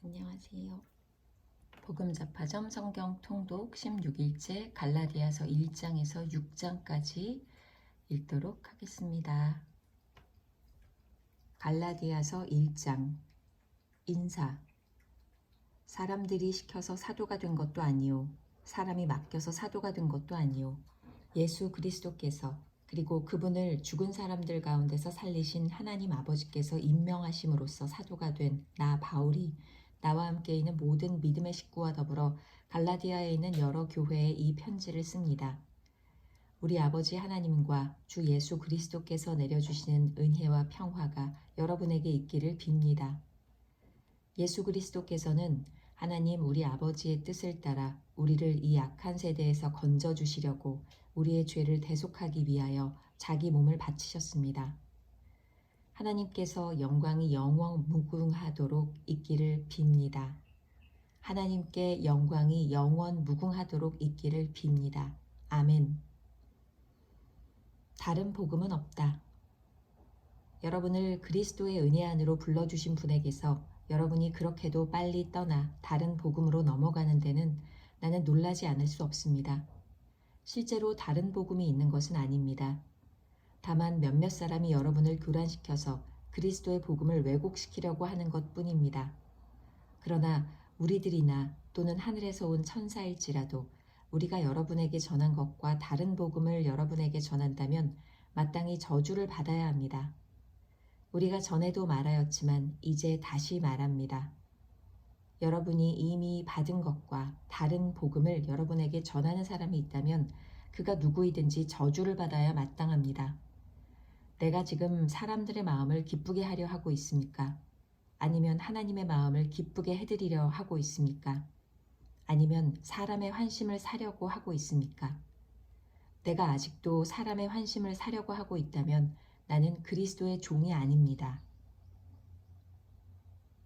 안녕하세요. 복음잡화점 성경 통독 16일째 갈라디아서 1장에서 6장까지 읽도록 하겠습니다. 갈라디아서 1장 인사. 사람들이 시켜서 사도가 된 것도 아니요 사람이 맡겨서 사도가 된 것도 아니요 예수 그리스도께서 그리고 그분을 죽은 사람들 가운데서 살리신 하나님 아버지께서 임명하심으로써 사도가 된 나 바울이 나와 함께 있는 모든 믿음의 식구와 더불어 갈라디아에 있는 여러 교회에 이 편지를 씁니다. 우리 아버지 하나님과 주 예수 그리스도께서 내려주시는 은혜와 평화가 여러분에게 있기를 빕니다. 예수 그리스도께서는 하나님 우리 아버지의 뜻을 따라 우리를 이 악한 세대에서 건져주시려고 우리의 죄를 대속하기 위하여 자기 몸을 바치셨습니다. 하나님께서 영광이 영원 무궁하도록 있기를 빕니다. 하나님께 영광이 영원 무궁하도록 있기를 빕니다. 아멘. 다른 복음은 없다. 여러분을 그리스도의 은혜 안으로 불러주신 분에게서 여러분이 그렇게도 빨리 떠나 다른 복음으로 넘어가는 데는 나는 놀라지 않을 수 없습니다. 실제로 다른 복음이 있는 것은 아닙니다. 다만 몇몇 사람이 여러분을 교란시켜서 그리스도의 복음을 왜곡시키려고 하는 것뿐입니다. 그러나 우리들이나 또는 하늘에서 온 천사일지라도 우리가 여러분에게 전한 것과 다른 복음을 여러분에게 전한다면 마땅히 저주를 받아야 합니다. 우리가 전에도 말하였지만 이제 다시 말합니다. 여러분이 이미 받은 것과 다른 복음을 여러분에게 전하는 사람이 있다면 그가 누구이든지 저주를 받아야 마땅합니다. 내가 지금 사람들의 마음을 기쁘게 하려 하고 있습니까? 아니면 하나님의 마음을 기쁘게 해드리려 하고 있습니까? 아니면 사람의 환심을 사려고 하고 있습니까? 내가 아직도 사람의 환심을 사려고 하고 있다면 나는 그리스도의 종이 아닙니다.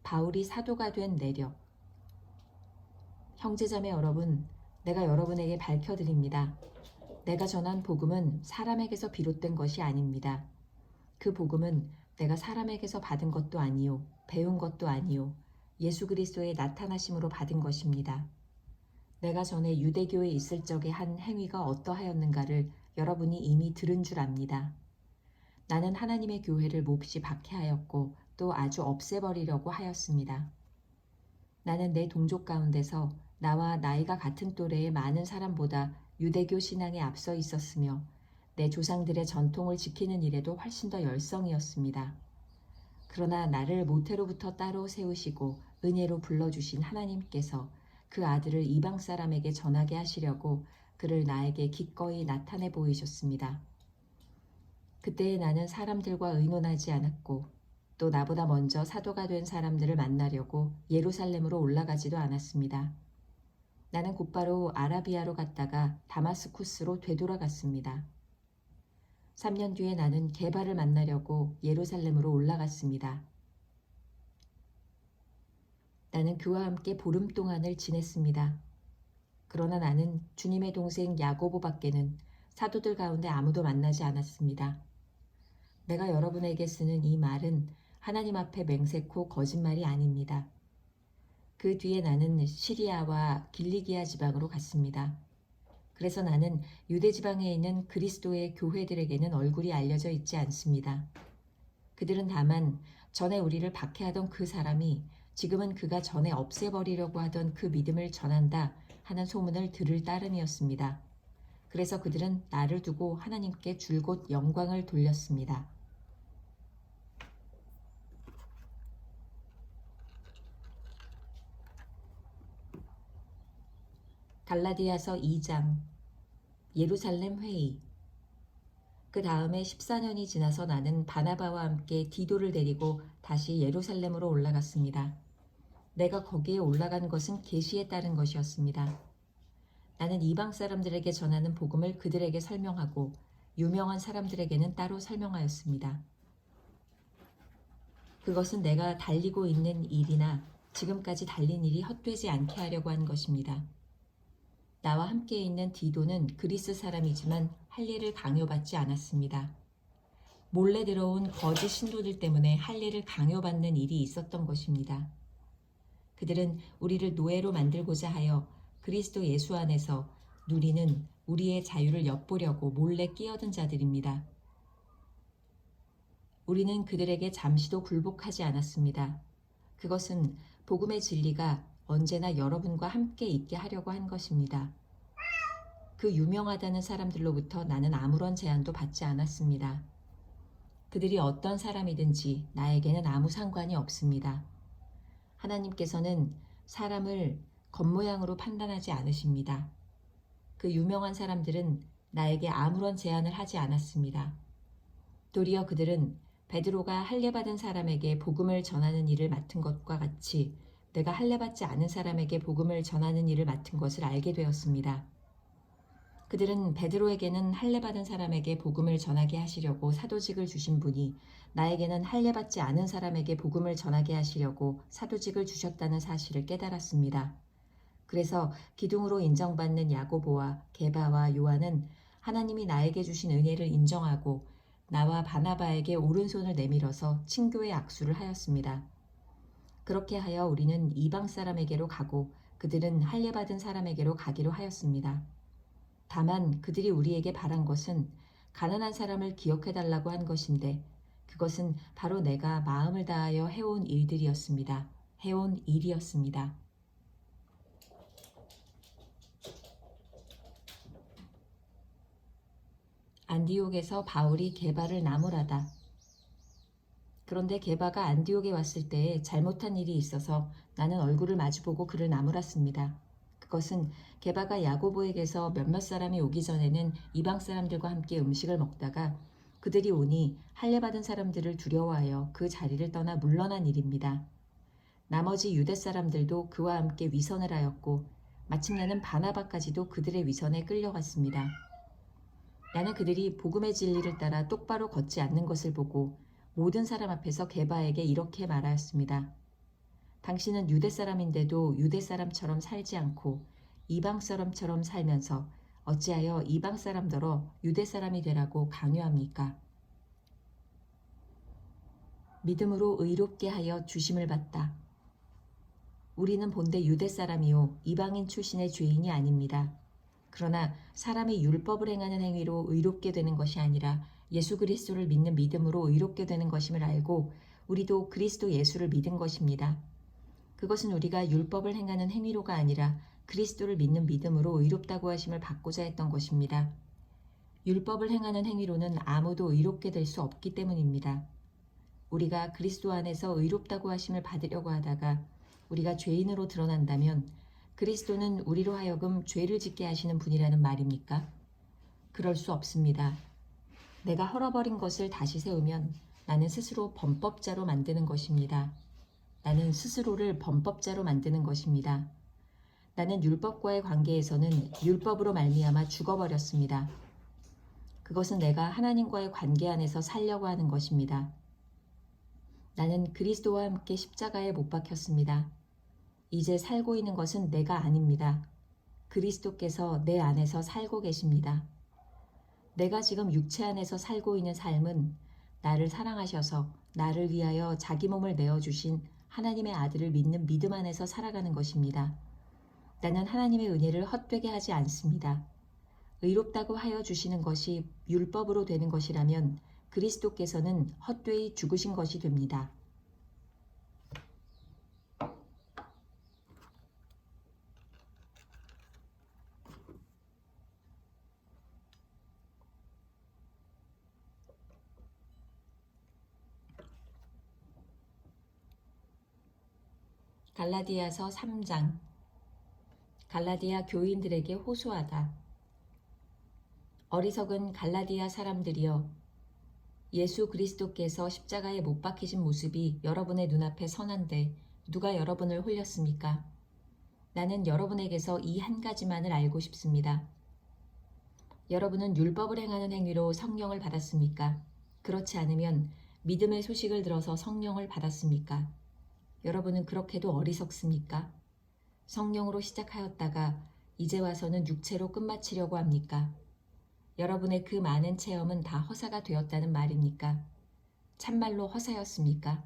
바울이 사도가 된 내력. 형제자매 여러분, 내가 여러분에게 밝혀드립니다. 내가 전한 복음은 사람에게서 비롯된 것이 아닙니다. 그 복음은 내가 사람에게서 받은 것도 아니요 배운 것도 아니요 예수 그리스도의 나타나심으로 받은 것입니다. 내가 전에 유대교에 있을 적에 한 행위가 어떠하였는가를 여러분이 이미 들은 줄 압니다. 나는 하나님의 교회를 몹시 박해하였고 또 아주 없애버리려고 하였습니다. 나는 내 동족 가운데서 나와 나이가 같은 또래의 많은 사람보다 유대교 신앙에 앞서 있었으며 내 조상들의 전통을 지키는 일에도 훨씬 더 열성이었습니다. 그러나 나를 모태로부터 따로 세우시고 은혜로 불러주신 하나님께서 그 아들을 이방 사람에게 전하게 하시려고 그를 나에게 기꺼이 나타내 보이셨습니다. 그때에 나는 사람들과 의논하지 않았고 또 나보다 먼저 사도가 된 사람들을 만나려고 예루살렘으로 올라가지도 않았습니다. 나는 곧바로 아라비아로 갔다가 다마스쿠스로 되돌아갔습니다. 3년 뒤에 나는 게바를 만나려고 예루살렘으로 올라갔습니다. 나는 그와 함께 보름 동안을 지냈습니다. 그러나 나는 주님의 동생 야고보밖에는 사도들 가운데 아무도 만나지 않았습니다. 내가 여러분에게 쓰는 이 말은 하나님 앞에 맹세코 거짓말이 아닙니다. 그 뒤에 나는 시리아와 길리기아 지방으로 갔습니다. 그래서 나는 유대 지방에 있는 그리스도의 교회들에게는 얼굴이 알려져 있지 않습니다. 그들은 다만 전에 우리를 박해하던 그 사람이 지금은 그가 전에 없애버리려고 하던 그 믿음을 전한다 하는 소문을 들을 따름이었습니다. 그래서 그들은 나를 두고 하나님께 줄곧 영광을 돌렸습니다. 갈라디아서 2장 예루살렘 회의. 그 다음에 14년이 지나서 나는 바나바와 함께 디도를 데리고 다시 예루살렘으로 올라갔습니다. 내가 거기에 올라간 것은 계시에 따른 것이었습니다. 나는 이방 사람들에게 전하는 복음을 그들에게 설명하고 유명한 사람들에게는 따로 설명하였습니다. 그것은 내가 달리고 있는 일이나 지금까지 달린 일이 헛되지 않게 하려고 한 것입니다. 나와 함께 있는 디도는 그리스 사람이지만 할례를 강요받지 않았습니다. 몰래 들어온 거짓 신도들 때문에 할례를 강요받는 일이 있었던 것입니다. 그들은 우리를 노예로 만들고자 하여 그리스도 예수 안에서 누리는 우리의 자유를 엿보려고 몰래 끼어든 자들입니다. 우리는 그들에게 잠시도 굴복하지 않았습니다. 그것은 복음의 진리가 언제나 여러분과 함께 있게 하려고 한 것입니다. 그 유명하다는 사람들로부터 나는 아무런 제한도 받지 않았습니다. 그들이 어떤 사람이든지 나에게는 아무 상관이 없습니다. 하나님께서는 사람을 겉모양으로 판단하지 않으십니다. 그 유명한 사람들은 나에게 아무런 제한을 하지 않았습니다. 도리어 그들은 베드로가 할례받은 사람에게 복음을 전하는 일을 맡은 것과 같이 내가 할례받지 않은 사람에게 복음을 전하는 일을 맡은 것을 알게 되었습니다. 그들은 베드로에게는 할례받은 사람에게 복음을 전하게 하시려고 사도직을 주신 분이 나에게는 할례받지 않은 사람에게 복음을 전하게 하시려고 사도직을 주셨다는 사실을 깨달았습니다. 그래서 기둥으로 인정받는 야고보와 게바와 요한은 하나님이 나에게 주신 은혜를 인정하고 나와 바나바에게 오른손을 내밀어서 친교의 악수를 하였습니다. 그렇게 하여 우리는 이방 사람에게로 가고 그들은 할례받은 사람에게로 가기로 하였습니다. 다만 그들이 우리에게 바란 것은 가난한 사람을 기억해달라고 한 것인데 그것은 바로 내가 마음을 다하여 해온 일들이었습니다. 해온 일이었습니다. 안디옥에서 바울이 게바를 나무라다. 그런데 게바가 안디옥에 왔을 때에 잘못한 일이 있어서 나는 얼굴을 마주보고 그를 나무랐습니다. 그것은 게바가 야고보에게서 몇몇 사람이 오기 전에는 이방 사람들과 함께 음식을 먹다가 그들이 오니 할례받은 사람들을 두려워하여 그 자리를 떠나 물러난 일입니다. 나머지 유대 사람들도 그와 함께 위선을 하였고 마침내는 바나바까지도 그들의 위선에 끌려갔습니다. 나는 그들이 복음의 진리를 따라 똑바로 걷지 않는 것을 보고 모든 사람 앞에서 게바에게 이렇게 말하였습니다. 당신은 유대 사람인데도 유대 사람처럼 살지 않고 이방 사람처럼 살면서 어찌하여 이방 사람더러 유대 사람이 되라고 강요합니까? 믿음으로 의롭게 하여 주심을 받다. 우리는 본래 유대 사람이요 이방인 출신의 죄인이 아닙니다. 그러나 사람이 율법을 행하는 행위로 의롭게 되는 것이 아니라 예수 그리스도를 믿는 믿음으로 의롭게 되는 것임을 알고 우리도 그리스도 예수를 믿은 것입니다. 그것은 우리가 율법을 행하는 행위로가 아니라 그리스도를 믿는 믿음으로 의롭다고 하심을 받고자 했던 것입니다. 율법을 행하는 행위로는 아무도 의롭게 될 수 없기 때문입니다. 우리가 그리스도 안에서 의롭다고 하심을 받으려고 하다가 우리가 죄인으로 드러난다면 그리스도는 우리로 하여금 죄를 짓게 하시는 분이라는 말입니까? 그럴 수 없습니다. 내가 헐어버린 것을 다시 세우면 나는 스스로 범법자로 만드는 것입니다. 나는 스스로를 범법자로 만드는 것입니다. 나는 율법과의 관계에서는 율법으로 말미암아 죽어버렸습니다. 그것은 내가 하나님과의 관계 안에서 살려고 하는 것입니다. 나는 그리스도와 함께 십자가에 못 박혔습니다. 이제 살고 있는 것은 내가 아닙니다. 그리스도께서 내 안에서 살고 계십니다. 내가 지금 육체 안에서 살고 있는 삶은 나를 사랑하셔서 나를 위하여 자기 몸을 내어주신 하나님의 아들을 믿는 믿음 안에서 살아가는 것입니다. 나는 하나님의 은혜를 헛되게 하지 않습니다. 의롭다고 하여 주시는 것이 율법으로 되는 것이라면 그리스도께서는 헛되이 죽으신 것이 됩니다. 갈라디아서 3장. 갈라디아 교인들에게 호소하다. 어리석은 갈라디아 사람들이여, 예수 그리스도께서 십자가에 못 박히신 모습이 여러분의 눈앞에 선한데 누가 여러분을 홀렸습니까? 나는 여러분에게서 이 한 가지만을 알고 싶습니다. 여러분은 율법을 행하는 행위로 성령을 받았습니까? 그렇지 않으면 믿음의 소식을 들어서 성령을 받았습니까? 여러분은 그렇게도 어리석습니까? 성령으로 시작하였다가 이제 와서는 육체로 끝마치려고 합니까? 여러분의 그 많은 체험은 다 허사가 되었다는 말입니까? 참말로 허사였습니까?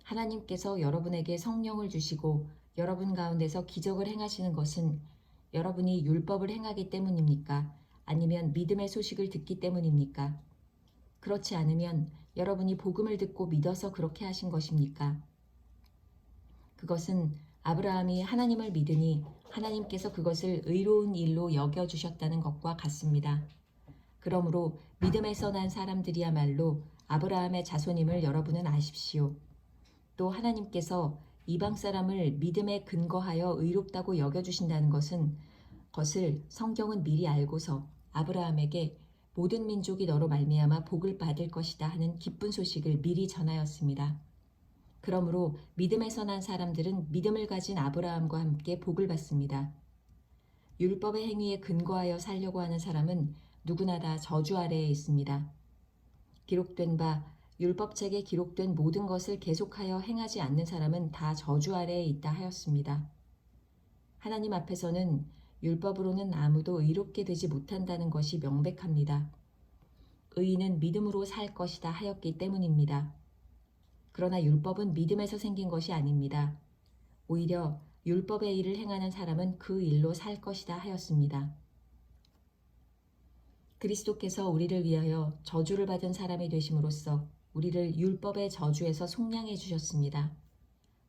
하나님께서 여러분에게 성령을 주시고 여러분 가운데서 기적을 행하시는 것은 여러분이 율법을 행하기 때문입니까? 아니면 믿음의 소식을 듣기 때문입니까? 그렇지 않으면 여러분이 복음을 듣고 믿어서 그렇게 하신 것입니까? 그것은 아브라함이 하나님을 믿으니 하나님께서 그것을 의로운 일로 여겨주셨다는 것과 같습니다. 그러므로 믿음에서 난 사람들이야말로 아브라함의 자손임을 여러분은 아십시오. 또 하나님께서 이방 사람을 믿음에 근거하여 의롭다고 여겨주신다는 것을 성경은 미리 알고서 아브라함에게 모든 민족이 너로 말미암아 복을 받을 것이다 하는 기쁜 소식을 미리 전하였습니다. 그러므로 믿음에서 난 사람들은 믿음을 가진 아브라함과 함께 복을 받습니다. 율법의 행위에 근거하여 살려고 하는 사람은 누구나 다 저주 아래에 있습니다. 기록된 바 율법책에 기록된 모든 것을 계속하여 행하지 않는 사람은 다 저주 아래에 있다 하였습니다. 하나님 앞에서는 율법으로는 아무도 의롭게 되지 못한다는 것이 명백합니다. 의인은 믿음으로 살 것이다 하였기 때문입니다. 그러나 율법은 믿음에서 생긴 것이 아닙니다. 오히려 율법의 일을 행하는 사람은 그 일로 살 것이다 하였습니다. 그리스도께서 우리를 위하여 저주를 받은 사람이 되심으로써 우리를 율법의 저주에서 속량해 주셨습니다.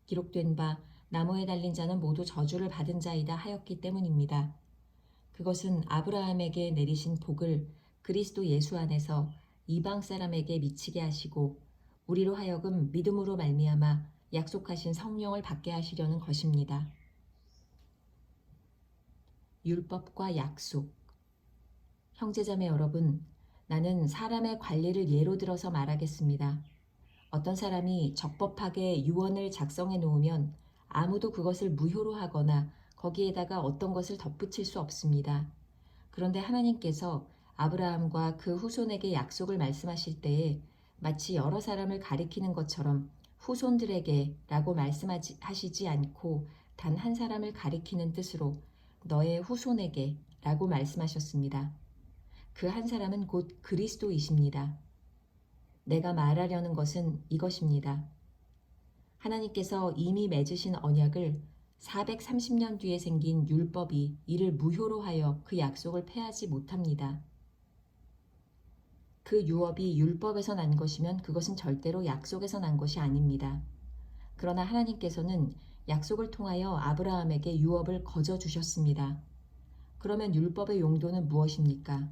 기록된 바 나무에 달린 자는 모두 저주를 받은 자이다 하였기 때문입니다. 그것은 아브라함에게 내리신 복을 그리스도 예수 안에서 이방 사람에게 미치게 하시고 우리로 하여금 믿음으로 말미암아 약속하신 성령을 받게 하시려는 것입니다. 율법과 약속. 형제자매 여러분, 나는 사람의 관리를 예로 들어서 말하겠습니다. 어떤 사람이 적법하게 유언을 작성해 놓으면 아무도 그것을 무효로 하거나 거기에다가 어떤 것을 덧붙일 수 없습니다. 그런데 하나님께서 아브라함과 그 후손에게 약속을 말씀하실 때에 마치 여러 사람을 가리키는 것처럼 후손들에게라고 말씀하시지 않고 단 한 사람을 가리키는 뜻으로 너의 후손에게라고 말씀하셨습니다. 그 한 사람은 곧 그리스도이십니다. 내가 말하려는 것은 이것입니다. 하나님께서 이미 맺으신 언약을 430년 뒤에 생긴 율법이 이를 무효로 하여 그 약속을 폐하지 못합니다. 그 유업이 율법에서 난 것이면 그것은 절대로 약속에서 난 것이 아닙니다. 그러나 하나님께서는 약속을 통하여 아브라함에게 유업을 거저 주셨습니다. 그러면 율법의 용도는 무엇입니까?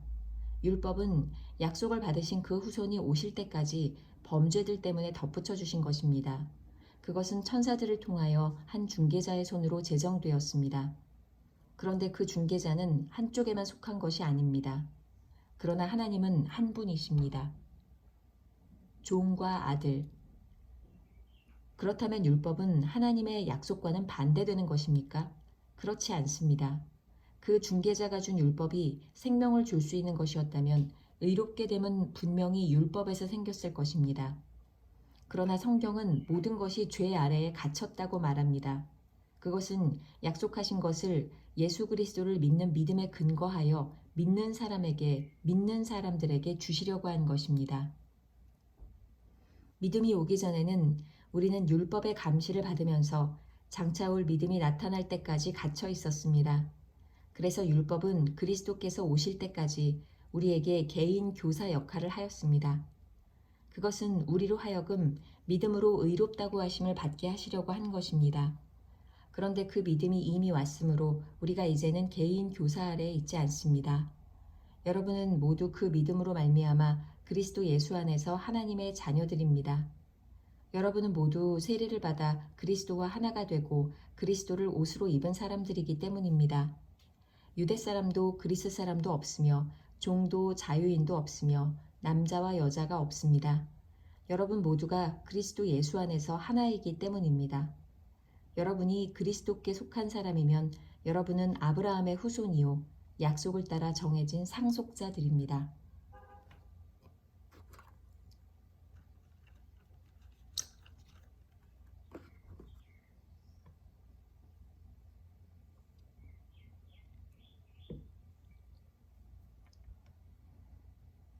율법은 약속을 받으신 그 후손이 오실 때까지 범죄들 때문에 덧붙여 주신 것입니다. 그것은 천사들을 통하여 한 중개자의 손으로 제정되었습니다. 그런데 그 중개자는 한쪽에만 속한 것이 아닙니다. 그러나 하나님은 한 분이십니다. 종과 아들. 그렇다면 율법은 하나님의 약속과는 반대되는 것입니까? 그렇지 않습니다. 그 중개자가 준 율법이 생명을 줄 수 있는 것이었다면 의롭게 됨은 분명히 율법에서 생겼을 것입니다. 그러나 성경은 모든 것이 죄 아래에 갇혔다고 말합니다. 그것은 약속하신 것을 예수 그리스도를 믿는 믿음에 근거하여 믿는 사람들에게 주시려고 한 것입니다. 믿음이 오기 전에는 우리는 율법의 감시를 받으면서 장차 올 믿음이 나타날 때까지 갇혀 있었습니다. 그래서 율법은 그리스도께서 오실 때까지 우리에게 개인 교사 역할을 하였습니다. 그것은 우리로 하여금 믿음으로 의롭다고 하심을 받게 하시려고 한 것입니다. 그런데 그 믿음이 이미 왔으므로 우리가 이제는 개인 교사 아래에 있지 않습니다. 여러분은 모두 그 믿음으로 말미암아 그리스도 예수 안에서 하나님의 자녀들입니다. 여러분은 모두 세례를 받아 그리스도와 하나가 되고 그리스도를 옷으로 입은 사람들이기 때문입니다. 유대 사람도 그리스 사람도 없으며 종도 자유인도 없으며 남자와 여자가 없습니다. 여러분 모두가 그리스도 예수 안에서 하나이기 때문입니다. 여러분이 그리스도께 속한 사람이면 여러분은 아브라함의 후손이요 약속을 따라 정해진 상속자들입니다.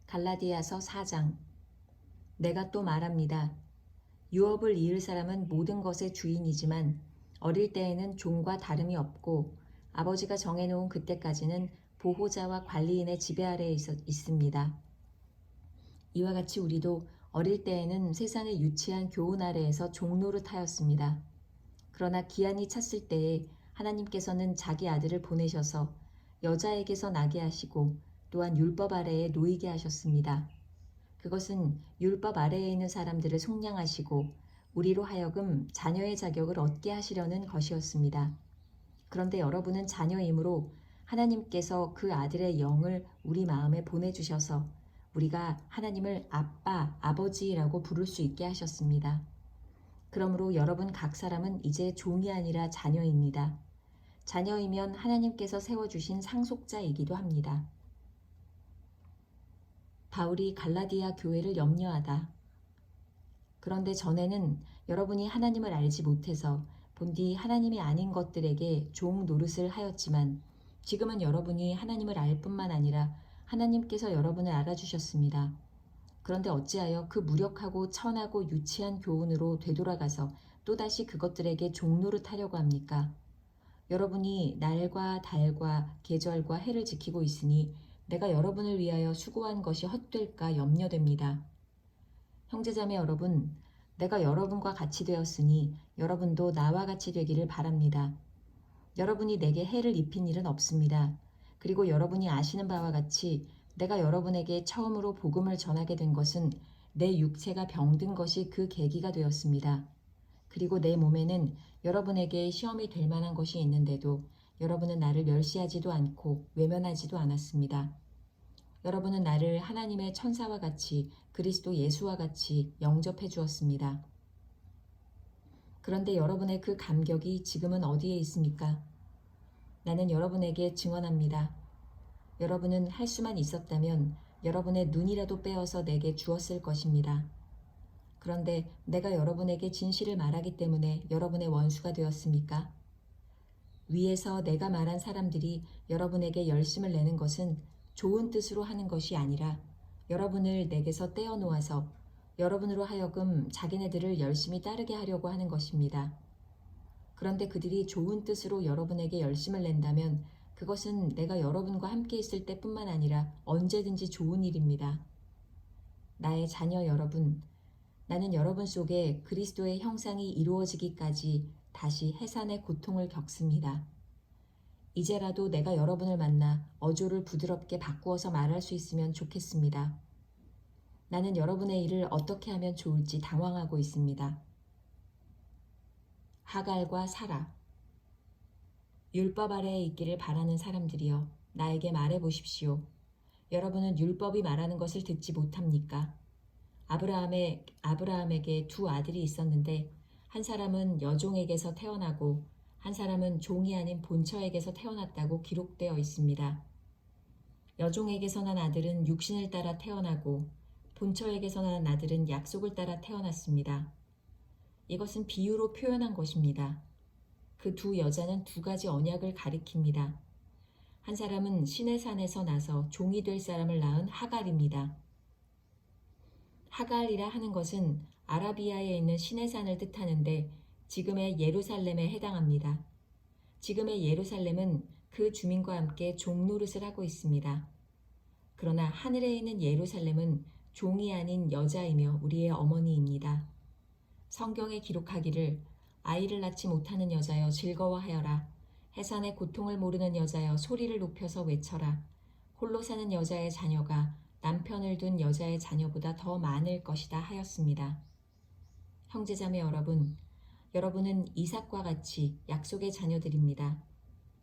갈라디아서 4장. 내가 또 말합니다. 유업을 이을 사람은 모든 것의 주인이지만 어릴 때에는 종과 다름이 없고 아버지가 정해놓은 그때까지는 보호자와 관리인의 지배 아래에 있습니다. 이와 같이 우리도 어릴 때에는 세상의 유치한 교훈 아래에서 종노릇하였습니다. 그러나 기한이 찼을 때에 하나님께서는 자기 아들을 보내셔서 여자에게서 나게 하시고 또한 율법 아래에 놓이게 하셨습니다. 그것은 율법 아래에 있는 사람들을 속량하시고 우리로 하여금 자녀의 자격을 얻게 하시려는 것이었습니다. 그런데 여러분은 자녀이므로 하나님께서 그 아들의 영을 우리 마음에 보내주셔서 우리가 하나님을 아빠, 아버지라고 부를 수 있게 하셨습니다. 그러므로 여러분 각 사람은 이제 종이 아니라 자녀입니다. 자녀이면 하나님께서 세워주신 상속자이기도 합니다. 바울이 갈라디아 교회를 염려하다. 그런데 전에는 여러분이 하나님을 알지 못해서 본디 하나님이 아닌 것들에게 종 노릇을 하였지만 지금은 여러분이 하나님을 알 뿐만 아니라 하나님께서 여러분을 알아주셨습니다. 그런데 어찌하여 그 무력하고 천하고 유치한 교훈으로 되돌아가서 또다시 그것들에게 종노릇하려고 합니까? 여러분이 날과 달과 계절과 해를 지키고 있으니 내가 여러분을 위하여 수고한 것이 헛될까 염려됩니다. 형제자매 여러분, 내가 여러분과 같이 되었으니 여러분도 나와 같이 되기를 바랍니다. 여러분이 내게 해를 입힌 일은 없습니다. 그리고 여러분이 아시는 바와 같이 내가 여러분에게 처음으로 복음을 전하게 된 것은 내 육체가 병든 것이 그 계기가 되었습니다. 그리고 내 몸에는 여러분에게 시험이 될 만한 것이 있는데도 여러분은 나를 멸시하지도 않고 외면하지도 않았습니다. 여러분은 나를 하나님의 천사와 같이 그리스도 예수와 같이 영접해 주었습니다. 그런데 여러분의 그 감격이 지금은 어디에 있습니까? 나는 여러분에게 증언합니다. 여러분은 할 수만 있었다면 여러분의 눈이라도 빼어서 내게 주었을 것입니다. 그런데 내가 여러분에게 진실을 말하기 때문에 여러분의 원수가 되었습니까? 위에서 내가 말한 사람들이 여러분에게 열심을 내는 것은 좋은 뜻으로 하는 것이 아니라 여러분을 내게서 떼어놓아서 여러분으로 하여금 자기네들을 열심히 따르게 하려고 하는 것입니다. 그런데 그들이 좋은 뜻으로 여러분에게 열심을 낸다면 그것은 내가 여러분과 함께 있을 때뿐만 아니라 언제든지 좋은 일입니다. 나의 자녀 여러분, 나는 여러분 속에 그리스도의 형상이 이루어지기까지 다시 해산의 고통을 겪습니다. 이제라도 내가 여러분을 만나 어조를 부드럽게 바꾸어서 말할 수 있으면 좋겠습니다. 나는 여러분의 일을 어떻게 하면 좋을지 당황하고 있습니다. 하갈과 사라. 율법 아래에 있기를 바라는 사람들이여, 나에게 말해 보십시오. 여러분은 율법이 말하는 것을 듣지 못합니까? 아브라함에게 두 아들이 있었는데 한 사람은 여종에게서 태어나고 한 사람은 종이 아닌 본처에게서 태어났다고 기록되어 있습니다. 여종에게서 난 아들은 육신을 따라 태어나고 본처에게서 난 아들은 약속을 따라 태어났습니다. 이것은 비유로 표현한 것입니다. 그 두 여자는 두 가지 언약을 가리킵니다. 한 사람은 시내산에서 나서 종이 될 사람을 낳은 하갈입니다. 하갈이라 하는 것은 아라비아에 있는 시내산을 뜻하는데 지금의 예루살렘에 해당합니다. 지금의 예루살렘은 그 주민과 함께 종노릇을 하고 있습니다. 그러나 하늘에 있는 예루살렘은 종이 아닌 여자이며 우리의 어머니입니다. 성경에 기록하기를 아이를 낳지 못하는 여자여 즐거워하여라. 해산의 고통을 모르는 여자여 소리를 높여서 외쳐라. 홀로 사는 여자의 자녀가 남편을 둔 여자의 자녀보다 더 많을 것이다 하였습니다. 형제자매 여러분, 여러분은 이삭과 같이 약속의 자녀들입니다.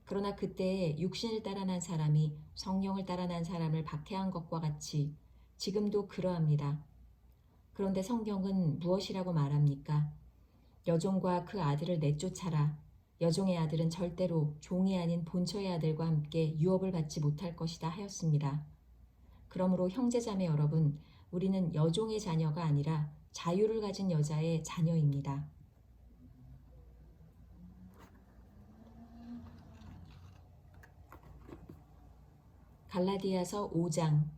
그러나 그때에 육신을 따라 난 사람이 성령을 따라 난 사람을 박해한 것과 같이 지금도 그러합니다. 그런데 성경은 무엇이라고 말합니까? 여종과 그 아들을 내쫓아라. 여종의 아들은 절대로 종이 아닌 본처의 아들과 함께 유업을 받지 못할 것이다 하였습니다. 그러므로 형제자매 여러분, 우리는 여종의 자녀가 아니라 자유를 가진 여자의 자녀입니다. 갈라디아서 5장.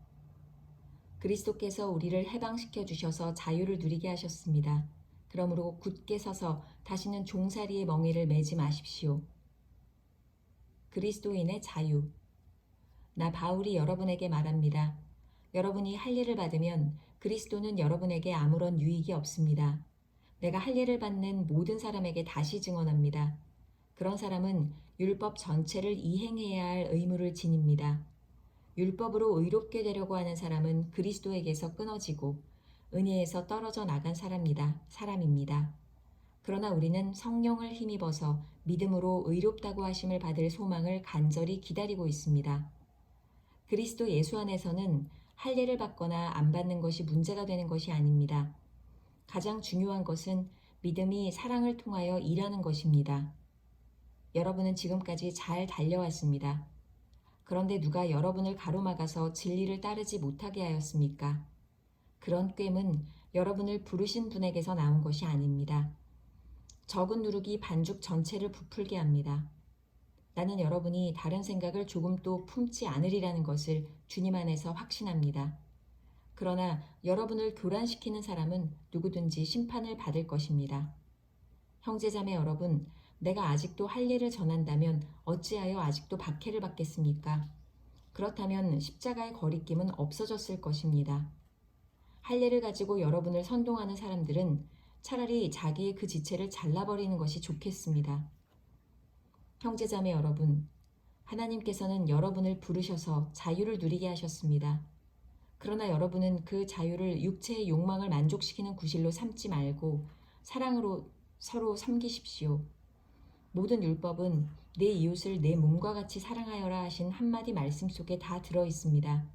그리스도께서 우리를 해방시켜 주셔서 자유를 누리게 하셨습니다. 그러므로 굳게 서서 다시는 종살이의 멍에를 매지 마십시오. 그리스도인의 자유. 나 바울이 여러분에게 말합니다. 여러분이 할례를 받으면 그리스도는 여러분에게 아무런 유익이 없습니다. 내가 할례를 받는 모든 사람에게 다시 증언합니다. 그런 사람은 율법 전체를 이행해야 할 의무를 지닙니다. 율법으로 의롭게 되려고 하는 사람은 그리스도에게서 끊어지고 은혜에서 떨어져 나간 사람입니다. 그러나 우리는 성령을 힘입어서 믿음으로 의롭다고 하심을 받을 소망을 간절히 기다리고 있습니다. 그리스도 예수 안에서는 할례를 받거나 안 받는 것이 문제가 되는 것이 아닙니다. 가장 중요한 것은 믿음이 사랑을 통하여 일하는 것입니다. 여러분은 지금까지 잘 달려왔습니다. 그런데 누가 여러분을 가로막아서 진리를 따르지 못하게 하였습니까? 그런 꾀는 여러분을 부르신 분에게서 나온 것이 아닙니다. 적은 누룩이 반죽 전체를 부풀게 합니다. 나는 여러분이 다른 생각을 조금도 품지 않으리라는 것을 주님 안에서 확신합니다. 그러나 여러분을 교란시키는 사람은 누구든지 심판을 받을 것입니다. 형제자매 여러분, 내가 아직도 할례를 전한다면 어찌하여 아직도 박해를 받겠습니까? 그렇다면 십자가의 거리낌은 없어졌을 것입니다. 할례를 가지고 여러분을 선동하는 사람들은 차라리 자기의 그 지체를 잘라버리는 것이 좋겠습니다. 형제자매 여러분, 하나님께서는 여러분을 부르셔서 자유를 누리게 하셨습니다. 그러나 여러분은 그 자유를 육체의 욕망을 만족시키는 구실로 삼지 말고 사랑으로 서로 섬기십시오. 모든 율법은 내 이웃을 내 몸과 같이 사랑하여라 하신 한마디 말씀 속에 다 들어 있습니다.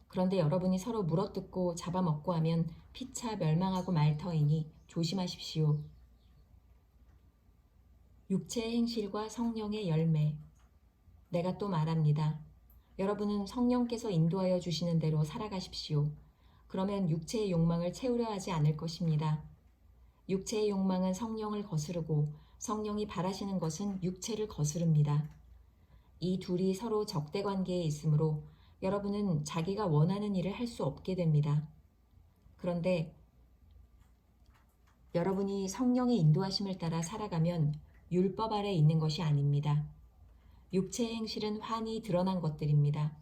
그런데 여러분이 서로 물어뜯고 잡아먹고 하면 피차 멸망하고 말 터이니 조심하십시오. 육체의 행실과 성령의 열매. 내가 또 말합니다. 여러분은 성령께서 인도하여 주시는 대로 살아가십시오. 그러면 육체의 욕망을 채우려 하지 않을 것입니다. 육체의 욕망은 성령을 거스르고 성령이 바라시는 것은 육체를 거스릅니다. 이 둘이 서로 적대 관계에 있으므로 여러분은 자기가 원하는 일을 할 수 없게 됩니다. 그런데 여러분이 성령의 인도하심을 따라 살아가면 율법 아래 있는 것이 아닙니다. 육체의 행실은 환히 드러난 것들입니다.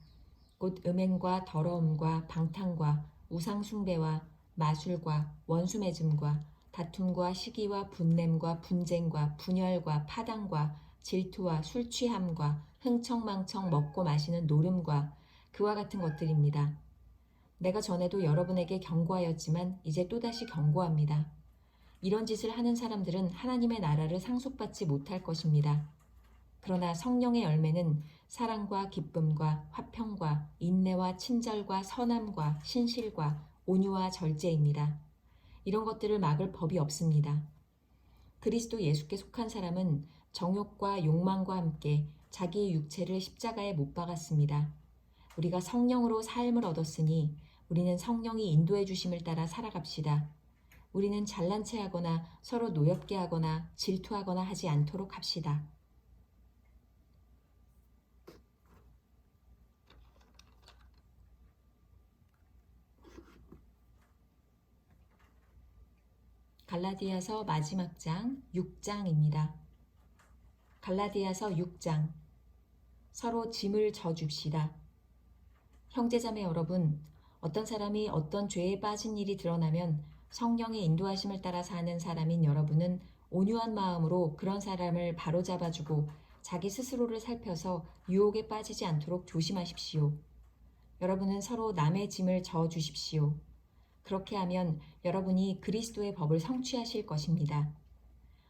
곧 음행과 더러움과 방탕과 우상숭배와 마술과 원수맺음과 다툼과 시기와 분냄과 분쟁과 분열과 파당과 질투와 술취함과 흥청망청 먹고 마시는 노름과 그와 같은 것들입니다. 내가 전에도 여러분에게 경고하였지만 이제 또다시 경고합니다. 이런 짓을 하는 사람들은 하나님의 나라를 상속받지 못할 것입니다. 그러나 성령의 열매는 사랑과 기쁨과 화평과 인내와 친절과 선함과 신실과 온유와 절제입니다. 이런 것들을 막을 법이 없습니다. 그리스도 예수께 속한 사람은 정욕과 욕망과 함께 자기의 육체를 십자가에 못 박았습니다. 우리가 성령으로 삶을 얻었으니 우리는 성령이 인도해 주심을 따라 살아갑시다. 우리는 잘난 체 하거나 서로 노엽게 하거나 질투하거나 하지 않도록 합시다. 갈라디아서 마지막 장 6장입니다. 갈라디아서 6장. 서로 짐을 져줍시다. 형제자매 여러분, 어떤 사람이 어떤 죄에 빠진 일이 드러나면 성령의 인도하심을 따라 사는 사람인 여러분은 온유한 마음으로 그런 사람을 바로잡아주고 자기 스스로를 살펴서 유혹에 빠지지 않도록 조심하십시오. 여러분은 서로 남의 짐을 져 주십시오. 그렇게 하면 여러분이 그리스도의 법을 성취하실 것입니다.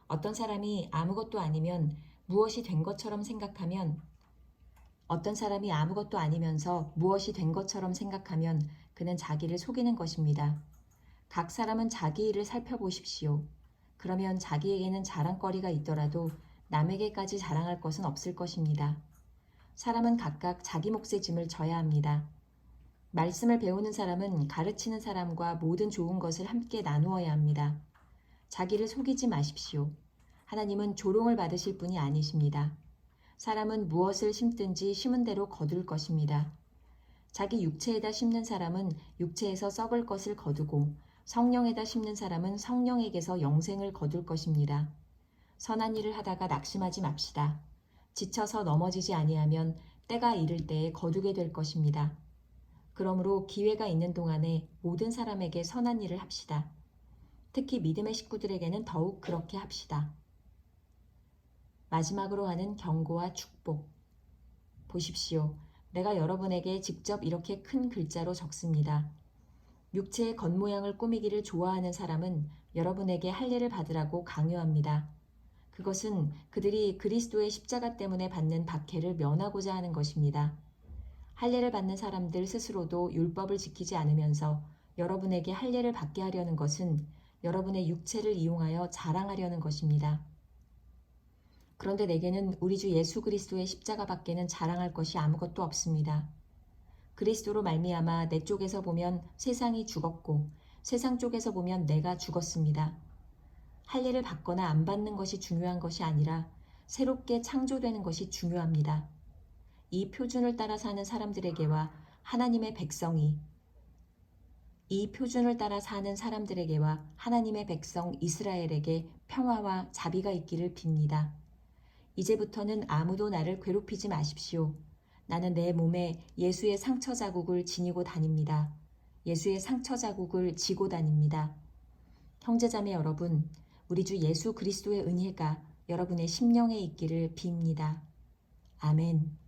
어떤 사람이 아무것도 아니면 무엇이 된 것처럼 생각하면 어떤 사람이 아무것도 아니면서 무엇이 된 것처럼 생각하면 그는 자기를 속이는 것입니다. 각 사람은 자기 일을 살펴보십시오. 그러면 자기에게는 자랑거리가 있더라도 남에게까지 자랑할 것은 없을 것입니다. 사람은 각각 자기 몫의 짐을 져야 합니다. 말씀을 배우는 사람은 가르치는 사람과 모든 좋은 것을 함께 나누어야 합니다. 자기를 속이지 마십시오. 하나님은 조롱을 받으실 분이 아니십니다. 사람은 무엇을 심든지 심은 대로 거둘 것입니다. 자기 육체에다 심는 사람은 육체에서 썩을 것을 거두고 성령에다 심는 사람은 성령에게서 영생을 거둘 것입니다. 선한 일을 하다가 낙심하지 맙시다. 지쳐서 넘어지지 아니하면 때가 이를 때에 거두게 될 것입니다. 그러므로 기회가 있는 동안에 모든 사람에게 선한 일을 합시다. 특히 믿음의 식구들에게는 더욱 그렇게 합시다. 마지막으로 하는 경고와 축복. 보십시오. 내가 여러분에게 직접 이렇게 큰 글자로 적습니다. 육체의 겉모양을 꾸미기를 좋아하는 사람은 여러분에게 할례를 받으라고 강요합니다. 그것은 그들이 그리스도의 십자가 때문에 받는 박해를 면하고자 하는 것입니다. 할례를 받는 사람들 스스로도 율법을 지키지 않으면서 여러분에게 할례를 받게 하려는 것은 여러분의 육체를 이용하여 자랑하려는 것입니다. 그런데 내게는 우리 주 예수 그리스도의 십자가밖에는 자랑할 것이 아무것도 없습니다. 그리스도로 말미암아 내 쪽에서 보면 세상이 죽었고 세상 쪽에서 보면 내가 죽었습니다. 할례를 받거나 안 받는 것이 중요한 것이 아니라 새롭게 창조되는 것이 중요합니다. 이 표준을 따라 사는 사람들에게와 하나님의 백성이 이 표준을 따라 사는 사람들에게와 하나님의 백성 이스라엘에게 평화와 자비가 있기를 빕니다. 이제부터는 아무도 나를 괴롭히지 마십시오. 나는 내 몸에 예수의 상처 자국을 지니고 다닙니다. 예수의 상처 자국을 지고 다닙니다. 형제자매 여러분, 우리 주 예수 그리스도의 은혜가 여러분의 심령에 있기를 빕니다. 아멘.